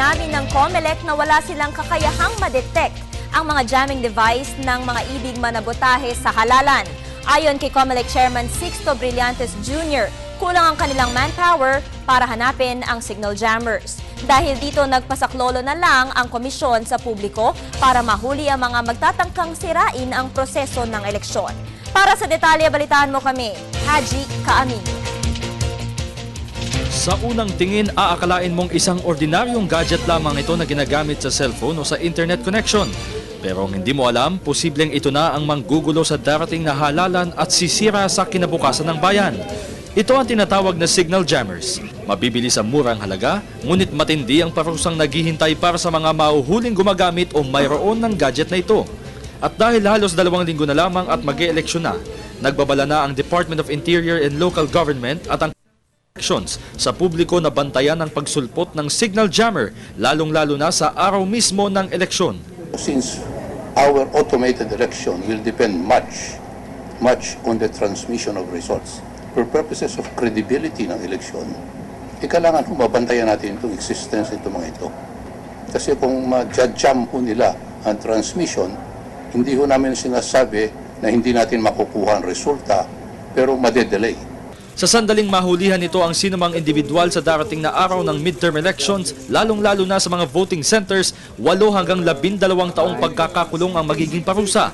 inamin ng COMELEC na wala silang kakayahang ma-detect ang mga jamming device ng mga ibig manabotahe sa halalan. Ayon kay COMELEC Chairman Sixto Brillantes Jr., kulang ang kanilang manpower para hanapin ang signal jammers. Dahil dito nagpasaklolo na lang ang komisyon sa publiko para mahuli ang mga magtatangkang sirain ang proseso ng eleksyon. Para sa detalye, balitaan mo kami, Haji Kaamin. Sa unang tingin, aakalain mong isang ordinaryong gadget lamang ito na ginagamit sa cellphone o sa internet connection. Pero hindi mo alam, posibleng ito na ang manggugulo sa darating na halalan at sisira sa kinabukasan ng bayan. Ito ang tinatawag na signal jammers. Mabibili sa murang halaga, ngunit matindi ang parusang naghihintay para sa mga mahuhuling gumagamit o mayroon ng gadget na ito. At dahil halos 2 linggo na lamang at mag-e-eleksyon na, nagbabala na ang Department of Interior and Local Government at ang elections sa publiko na bantayan ang pagsulpot ng signal jammer, lalong-lalo na sa araw mismo ng eleksyon. Since our automated election will depend much on the transmission of results, for purposes of credibility ng eleksyon, kailangan mabantayan natin itong existence nito mga ito. Kasi kung ma-jam ho nila ang transmission, hindi ho namin sinasabi na hindi natin makukuha ang resulta, pero madedelay. Sa sandaling mahulihan nito ang sinumang individual sa darating na araw ng midterm elections, lalong-lalo na sa mga voting centers, 8 hanggang 12 taong pagkakakulong ang magiging parusa.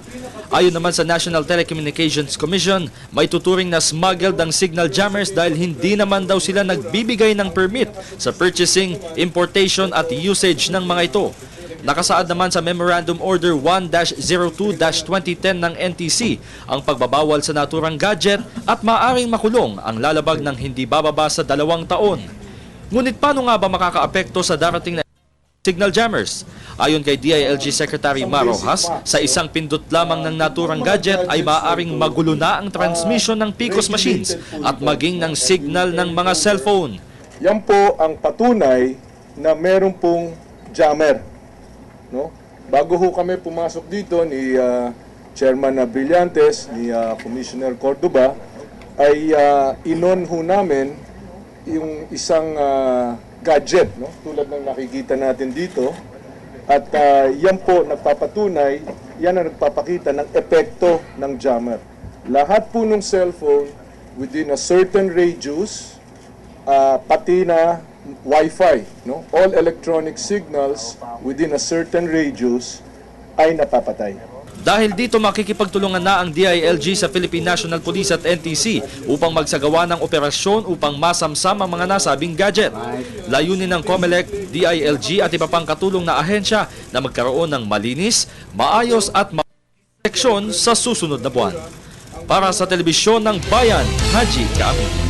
Ayon naman sa National Telecommunications Commission, may tuturing na smuggled ang signal jammers dahil hindi naman daw sila nagbibigay ng permit sa purchasing, importation at usage ng mga ito. Nakasaad naman sa Memorandum Order 1-02-2010 ng NTC ang pagbabawal sa naturang gadget at maaaring makulong ang lalabag ng hindi bababa sa 2 taon. Ngunit paano nga ba makakaapekto sa darating na signal jammers? Ayon kay DILG Secretary Marojas, sa isang pindot lamang ng naturang gadget ay maaaring magulo na ang transmission ng PCOS machines at maging ng signal ng mga cellphone. Yan po ang patunay na meron pong jammer. No? Bago ho kami pumasok dito ni Chairman Brillantes, ni Commissioner Cordoba, ay inon ho namin yung isang gadget, no? Tulad ng nakikita natin dito. At yan po nagpapatunay, yan ang nagpapakita ng epekto ng jammer. Lahat po ng cellphone within a certain radius, pati na Wi-Fi, no? All electronic signals within a certain radius ay napapatay. Dahil dito makikipagtulungan na ang DILG sa Philippine National Police at NTC upang magsagawa ng operasyon upang masamsam ang mga nasabing gadget. Layunin ng COMELEC, DILG at iba pang katulong na ahensya na magkaroon ng malinis, maayos at eleksyon sa susunod na buwan. Para sa Telebisyon ng Bayan, Haji Kaamin.